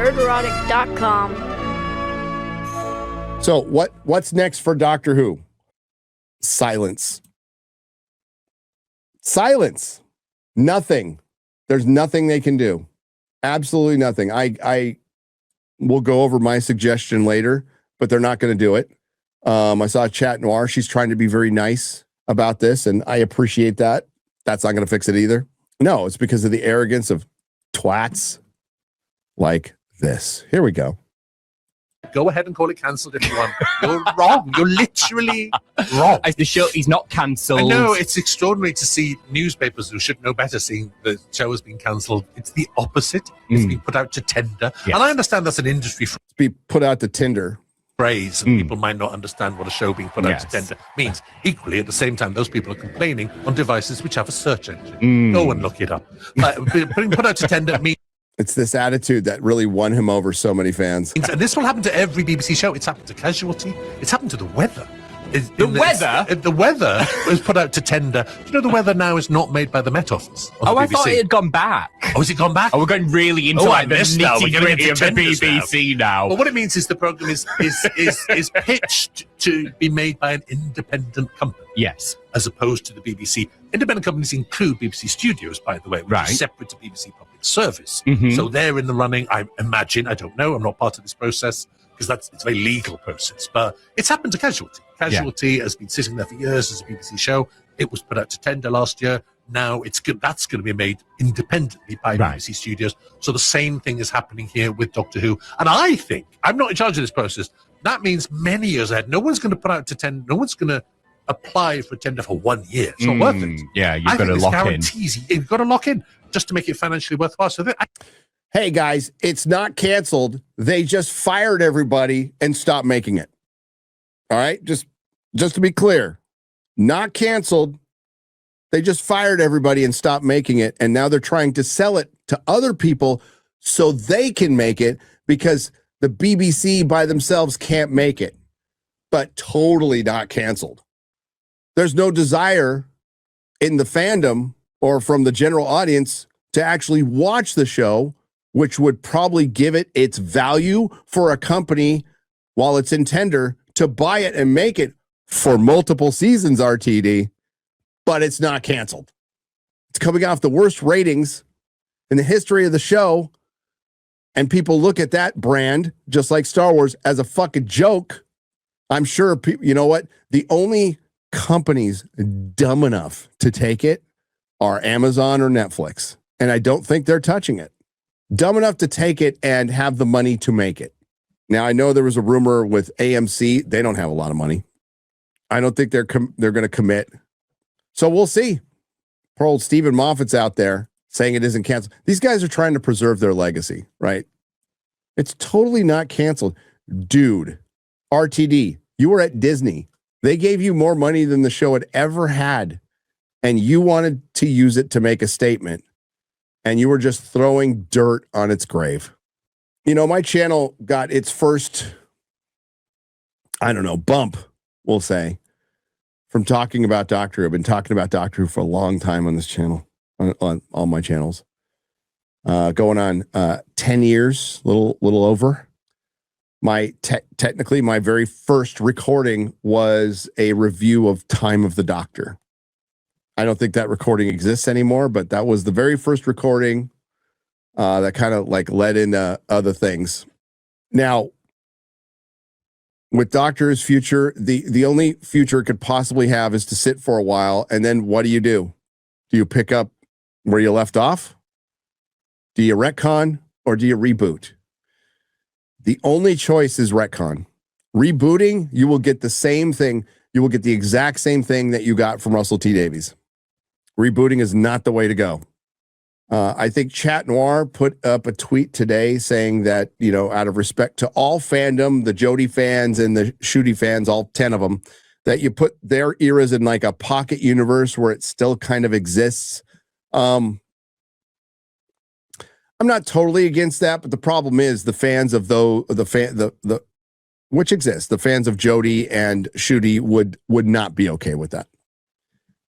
nerderotic.com. So what's next for Doctor Who? Silence. Silence. Nothing. There's nothing they can do. Absolutely nothing. I will go over my suggestion later, but they're not going to do it. I saw Chat Noir. She's trying to be very nice about this, and I appreciate that. That's not going to fix it either. No, it's because of the arrogance of twats like this. Here we go. Go ahead and call it cancelled if you want. You're wrong. You're literally wrong. The show is not cancelled. I know, it's extraordinary to see newspapers who should know better seeing the show has been cancelled. It's the opposite. It's been put out to tender. Yes. And I understand that's an industry be put out to Tinder phrase, and people might not understand what a show being put out to tender means. Equally, at the same time, those people are complaining on devices which have a search engine. Go and look it up. Being put out to tender means... It's this attitude that really won him over so many fans. And this will happen to every BBC show. It's happened to Casualty. It's happened to The Weather. The Weather was put out to tender. Do you know The Weather now is not made by the Met Office? I thought it had gone back. Oh, has it gone back? Oh, we're going really into the nitty-gritty of the BBC now. Well, what it means is the programme is pitched to be made by an independent company. Yes. As opposed to the BBC. Independent companies include BBC Studios, by the way, which is separate to BBC Public Service. So they're in the running, I imagine. I don't know. I'm not part of this process, because it's a very legal process. But it's happened to Casualty. Casualty has been sitting there for years as a BBC show. It was put out to tender last year. Now that's going to be made independently by BBC Studios. So the same thing is happening here with Doctor Who. And I think, I'm not in charge of this process, that means many years ahead, no one's going to put out to tender, no one's going to apply for a tender for 1 year. It's not worth it. Yeah, you've got to lock in. You've got to lock in just to make it financially worthwhile. So hey guys, it's not canceled. They just fired everybody and stopped making it. All right, just to be clear, not canceled. They just fired everybody and stopped making it, and now they're trying to sell it to other people so they can make it, because the BBC by themselves can't make it. But totally not canceled. There's no desire in the fandom or from the general audience to actually watch the show, which would probably give it its value for a company while it's in tender to buy it and make it for multiple seasons, RTD, but it's not canceled. It's coming off the worst ratings in the history of the show, and people look at that brand, just like Star Wars, as a fucking joke. I'm sure, you know what? The only companies dumb enough to take it are Amazon or Netflix, and I don't think they're touching it. Dumb enough to take it and have the money to make it. Now, I know there was a rumor with AMC. They don't have a lot of money. I don't think they're going to commit. So we'll see. Poor old Stephen Moffat's out there saying it isn't canceled. These guys are trying to preserve their legacy, right? It's totally not canceled. Dude, RTD, you were at Disney. They gave you more money than the show had ever had, and you wanted to use it to make a statement, and you were just throwing dirt on its grave. You know, my channel got its first, bump, we'll say, from talking about Doctor Who. I've been talking about Doctor Who for a long time on this channel, on all my channels. Going on 10 years, little over. Technically, my very first recording was a review of Time of the Doctor. I don't think that recording exists anymore, but that was the very first recording that kind of like led into other things. Now, with Doctor Who's future, the only future it could possibly have is to sit for a while, and then what do? Do you pick up where you left off? Do you retcon or do you reboot? The only choice is retcon. Rebooting, you will get the same thing. You will get the exact same thing that you got from Russell T Davies. Rebooting is not the way to go. I think Chat Noir put up a tweet today saying that, you know, out of respect to all fandom, the Jodie fans and the Shooty fans, all 10 of them, that you put their eras in like a pocket universe where it still kind of exists. I'm not totally against that, but the problem is the fans of which exists, the fans of Jodie and Shooty would not be okay with that.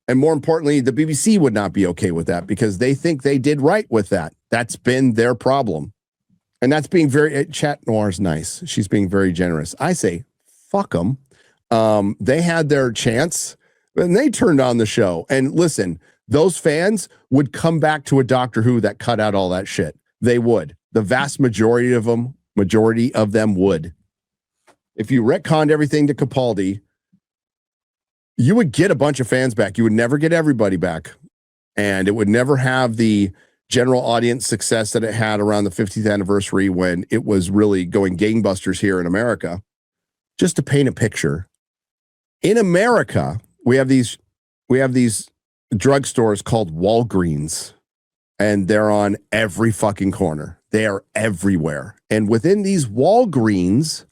And more importantly, the BBC would not be okay with that because they think they did right with that. That's been their problem. And that's being very, Chat Noir's nice. She's being very generous. I say, fuck them. They had their chance and they turned on the show. And listen, those fans would come back to a Doctor Who that cut out all that shit. They would. The vast majority of them would. If you retconned everything to Capaldi, you would get a bunch of fans back. You would never get everybody back. And it would never have the general audience success that it had around the 50th anniversary when it was really going gangbusters here in America. Just to paint a picture, in America, we have these drugstores called Walgreens, and they're on every fucking corner. They are everywhere. And within these Walgreens,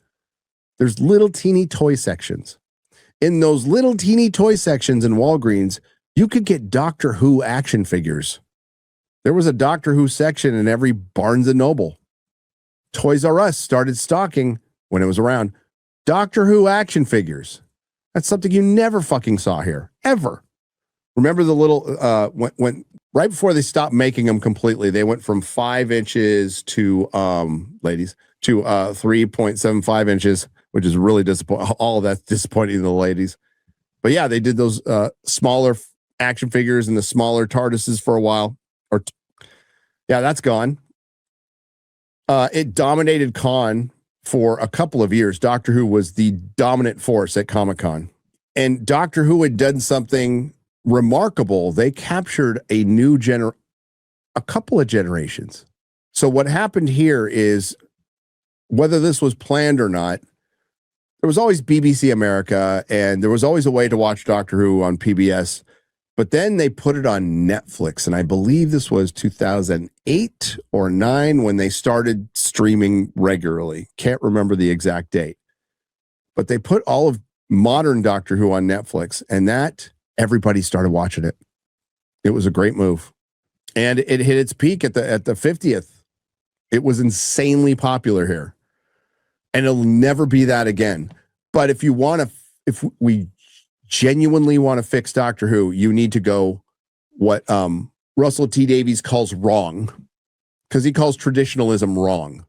there's little teeny toy sections. In those little teeny toy sections in Walgreens, you could get Doctor Who action figures. There was a Doctor Who section in every Barnes & Noble. Toys R Us started stocking, when it was around, Doctor Who action figures. That's something you never fucking saw here, ever. Remember the little, when right before they stopped making them completely, they went from 5 inches to, ladies, to 3.75 inches, which is really disappointing. All of that's disappointing to the ladies. But yeah, they did those smaller action figures and the smaller TARDISes for a while. Yeah, that's gone. It dominated con for a couple of years. Doctor Who was the dominant force at Comic-Con. And Doctor Who had done something remarkable. They captured a couple of generations. So what happened here is, whether this was planned or not, there was always BBC America, and there was always a way to watch Doctor Who on PBS. But then they put it on Netflix, and I believe this was 2008 or 9 when they started streaming regularly. Can't remember the exact date. But they put all of modern Doctor Who on Netflix, and that everybody started watching it. It was a great move. And it hit its peak at the 50th. It was insanely popular here. And it'll never be that again. But if we genuinely want to fix Doctor Who, you need to go what Russell T. Davies calls wrong, because he calls traditionalism wrong.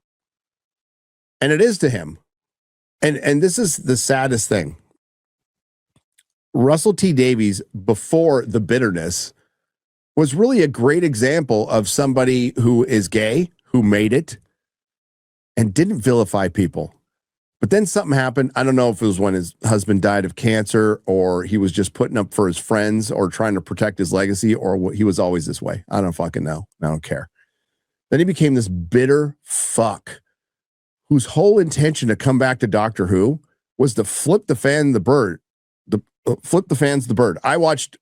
And it is to him. And this is the saddest thing. Russell T. Davies, before the bitterness, was really a great example of somebody who is gay, who made it, and didn't vilify people. But then something happened. I don't know if it was when his husband died of cancer, or he was just putting up for his friends, or trying to protect his legacy, or he was always this way. I don't fucking know. I don't care. Then he became this bitter fuck whose whole intention to come back to Doctor Who was to flip the fans the bird. I watched,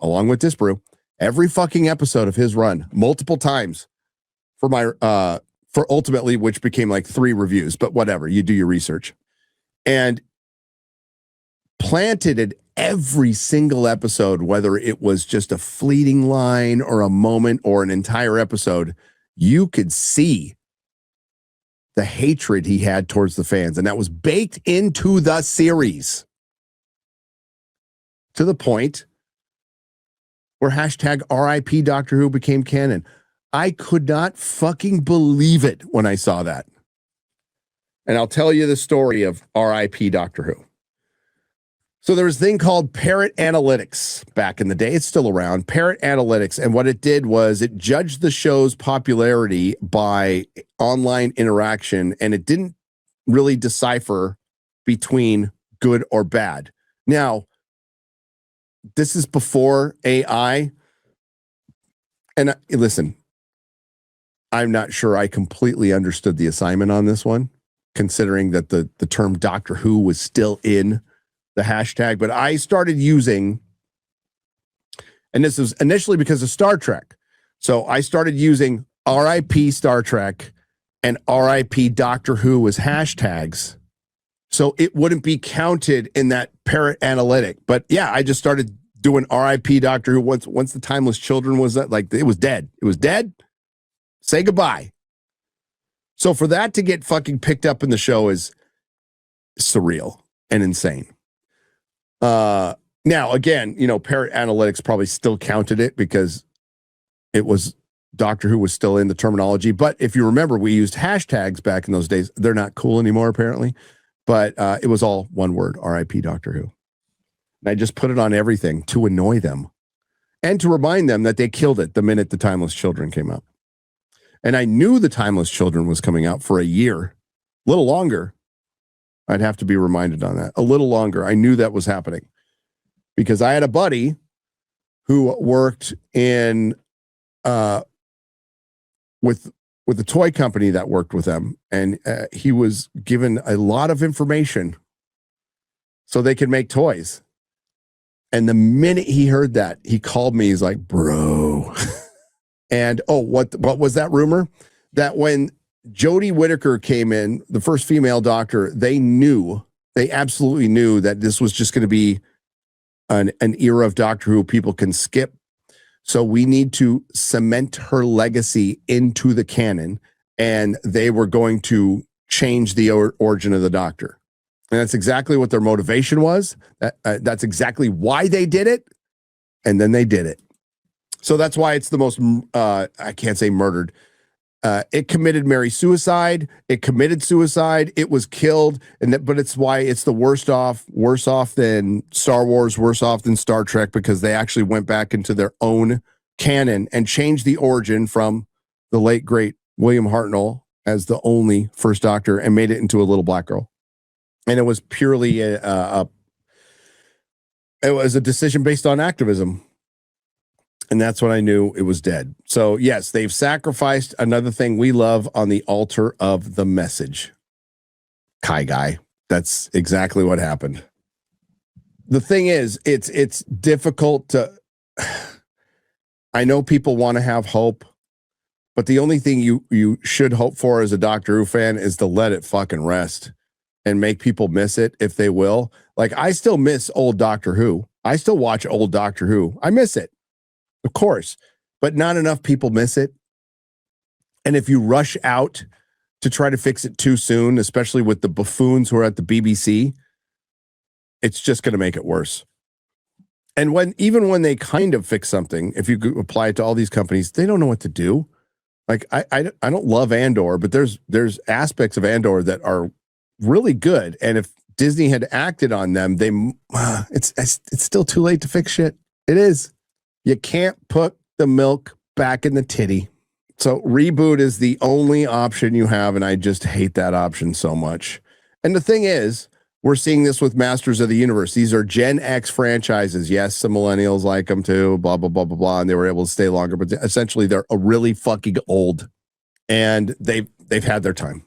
along with Disbrew, every fucking episode of his run multiple times for my for ultimately, which became like 3 reviews, but whatever, you do your research. And planted in every single episode, whether it was just a fleeting line or a moment or an entire episode, you could see the hatred he had towards the fans. And that was baked into the series to the point where hashtag RIP Doctor Who became canon. I could not fucking believe it when I saw that. And I'll tell you the story of RIP Doctor Who. So there was a thing called Parrot Analytics back in the day. It's still around. Parrot Analytics. And what it did was it judged the show's popularity by online interaction, and it didn't really decipher between good or bad. Now, this is before AI. And listen, I'm not sure I completely understood the assignment on this one, considering that the term Doctor Who was still in the hashtag. But I started using, and this was initially because of Star Trek. So I started using RIP Star Trek and RIP Doctor Who as hashtags, so it wouldn't be counted in that Parrot analytic. But yeah, I just started doing RIP Doctor Who once the Timeless Children was that, like, it was dead. It was dead. Say goodbye. So for that to get fucking picked up in the show is surreal and insane. Now, again, Parrot Analytics probably still counted it because it was Doctor Who was still in the terminology. But if you remember, we used hashtags back in those days. They're not cool anymore, apparently. But it was all one word, R.I.P. Doctor Who. And I just put it on everything to annoy them and to remind them that they killed it the minute the Timeless Children came out. And I knew the Timeless Children was coming out for a year, a little longer. I'd have to be reminded on that. A little longer. I knew that was happening because I had a buddy who worked in with a toy company that worked with them, and he was given a lot of information so they could make toys. And the minute he heard that, he called me. He's like, "Bro," and what was that rumor? That when Jodie Whittaker came in, the first female Doctor, they absolutely knew that this was just going to be an era of Doctor Who people can skip. So we need to cement her legacy into the canon, and they were going to change the origin of the Doctor. And that's exactly what their motivation was. That's exactly why they did it. And then they did it. So that's why it's the most, I can't say murdered. It committed Mary suicide. It committed suicide. It was killed. But it's why it's the worse off than Star Wars, worse off than Star Trek, because they actually went back into their own canon and changed the origin from the late, great William Hartnell as the only first Doctor and made it into a little black girl. And it was purely it was a decision based on activism. And that's when I knew it was dead. So yes, they've sacrificed another thing we love on the altar of the message. Kai Guy. That's exactly what happened. The thing is, it's difficult to, I know people want to have hope, but the only thing you should hope for as a Doctor Who fan is to let it fucking rest and make people miss it if they will. Like, I still miss old Doctor Who. I still watch old Doctor Who. I miss it. Of course, but not enough people miss it. And if you rush out to try to fix it too soon, especially with the buffoons who are at the BBC, it's just going to make it worse. And even when they kind of fix something, if you apply it to all these companies, they don't know what to do. Like, I don't love Andor, but there's aspects of Andor that are really good. And if Disney had acted on them, it's still too late to fix shit. It is. You can't put the milk back in the titty. So reboot is the only option you have, and I just hate that option so much. And the thing is, we're seeing this with Masters of the Universe. These are Gen X franchises. Yes, some millennials like them too, blah, blah, blah, blah, blah, and they were able to stay longer, but essentially they're really fucking old, and they've had their time.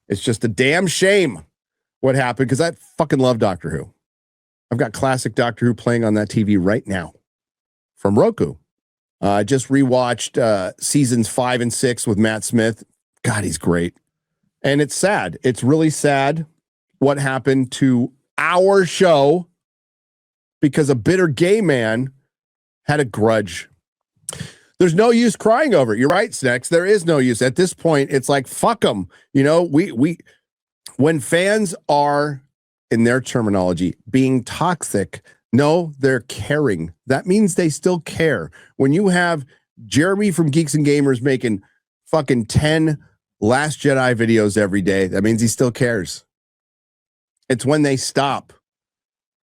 It's just a damn shame what happened, because I fucking love Doctor Who. I've got classic Doctor Who playing on that TV right now from Roku. I just rewatched seasons 5 and 6 with Matt Smith. God, he's great. And it's sad. It's really sad what happened to our show because a bitter gay man had a grudge. There's no use crying over it. You're right, Snex. There is no use. At this point, it's like, fuck them. You know, when fans are, in their terminology, being toxic, no, they're caring. That means they still care. When you have Jeremy from Geeks and Gamers making fucking 10 Last Jedi videos every day, that means he still cares. It's when they stop.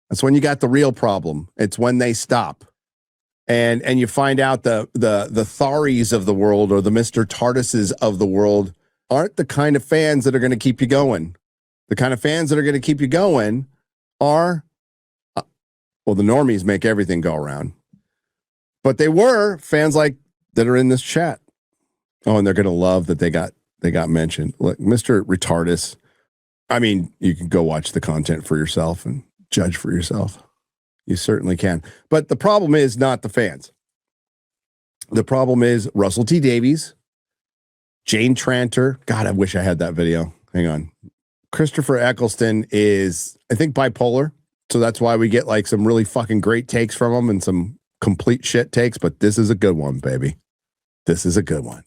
That's when you got the real problem. It's when they stop. And you find out the Tharis of the world, or the Mr. Tardises of the world, aren't the kind of fans that are going to keep you going. The kind of fans that are going to keep you going are, well, the normies make everything go around. But they were fans like that are in this chat. Oh, and they're going to love that they got mentioned. Look, Mr. Retardus. I mean, you can go watch the content for yourself and judge for yourself. You certainly can. But the problem is not the fans. The problem is Russell T. Davies, Jane Tranter. God, I wish I had that video. Hang on. Christopher Eccleston is, I think, bipolar. So that's why we get like some really fucking great takes from him and some complete shit takes. But this is a good one, baby. This is a good one.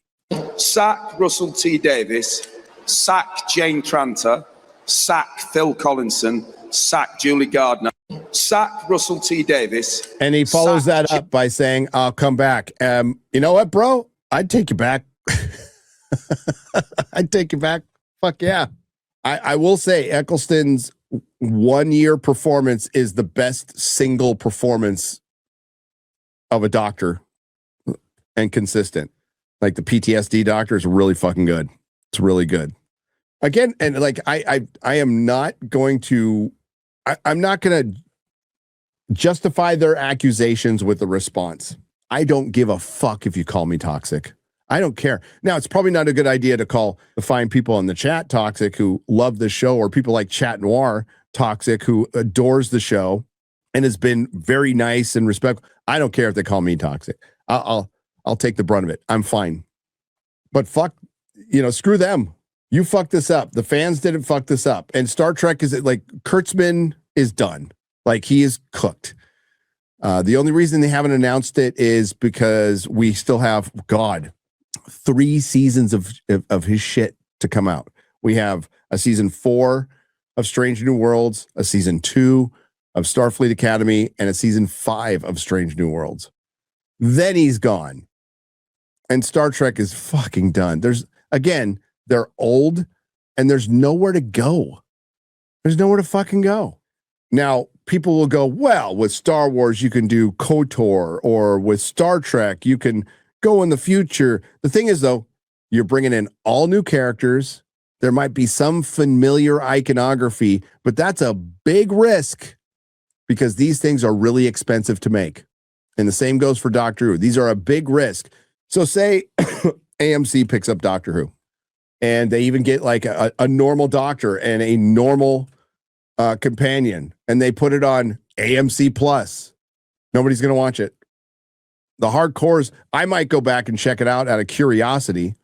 Sack Russell T. Davies. Sack Jane Tranter. Sack Phil Collinson. Sack Julie Gardner. Sack Russell T. Davies. And he follows that up by saying, I'll come back. You know what, bro? I'd take you back. I'd take you back. Fuck yeah. I will say Eccleston's 1 year performance is the best single performance of a doctor and consistent. Like the PTSD doctor is really fucking good. It's really good. Again, and like I am not going to I'm not going to justify their accusations with a response. I don't give a fuck if you call me toxic. I don't care. Now, it's probably not a good idea to call the fine people in the chat toxic who love the show, or people like Chat Noir toxic who adores the show and has been very nice and respectful. I don't care if they call me toxic. I'll take the brunt of it. I'm fine. But fuck, screw them. You fucked this up. The fans didn't fuck this up. And Star Trek is like Kurtzman is done. Like he is cooked. The only reason they haven't announced it is because we still have 3 seasons of his shit to come out. We have a season 4 of Strange New Worlds, a season 2 of Starfleet Academy, and a season 5 of Strange New Worlds. Then he's gone. And Star Trek is fucking done. They're old and there's nowhere to go. There's nowhere to fucking go. Now, people will go, well, with Star Wars, you can do KOTOR, or with Star Trek, you can go in the future. The thing is, though, you're bringing in all new characters. There might be some familiar iconography, but that's a big risk because these things are really expensive to make. And the same goes for Doctor Who. These are a big risk. So say AMC picks up Doctor Who and they even get like a normal doctor and a normal companion, and they put it on AMC Plus. Nobody's going to watch it. The hardcores, I might go back and check it out out of curiosity,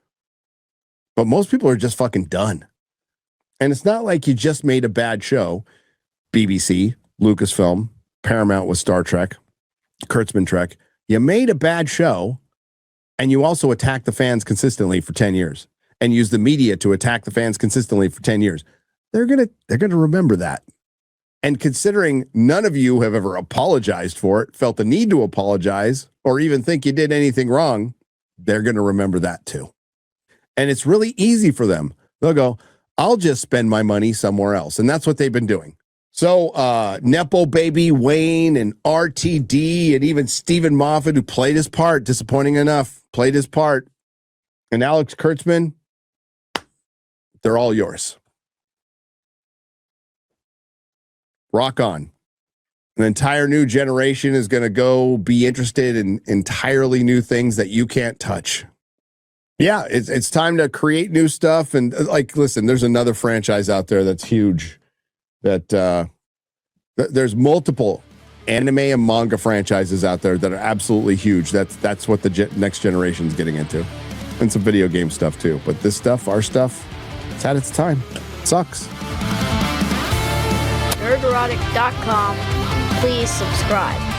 but most people are just fucking done. And it's not like you just made a bad show. BBC, Lucasfilm, Paramount with Star Trek, Kurtzman Trek. You made a bad show, and you also attacked the fans consistently for 10 years and used the media to attack the fans consistently for 10 years. They're gonna remember that. And considering none of you have ever apologized for it, felt the need to apologize, or even think you did anything wrong, they're going to remember that too. And it's really easy for them. They'll go, I'll just spend my money somewhere else. And that's what they've been doing. So Nepo Baby Wayne and RTD and even Stephen Moffat, who played his part, disappointing enough, played his part, and Alex Kurtzman, they're all yours. Rock on. An entire new generation is going to go be interested in entirely new things that you can't touch. Yeah, it's time to create new stuff. And like, listen, there's another franchise out there that's huge. That there's multiple anime and manga franchises out there that are absolutely huge. That's what the next generation is getting into. And some video game stuff too. But this stuff, our stuff, it's had its time. It sucks. Nerderotic.com. Please subscribe.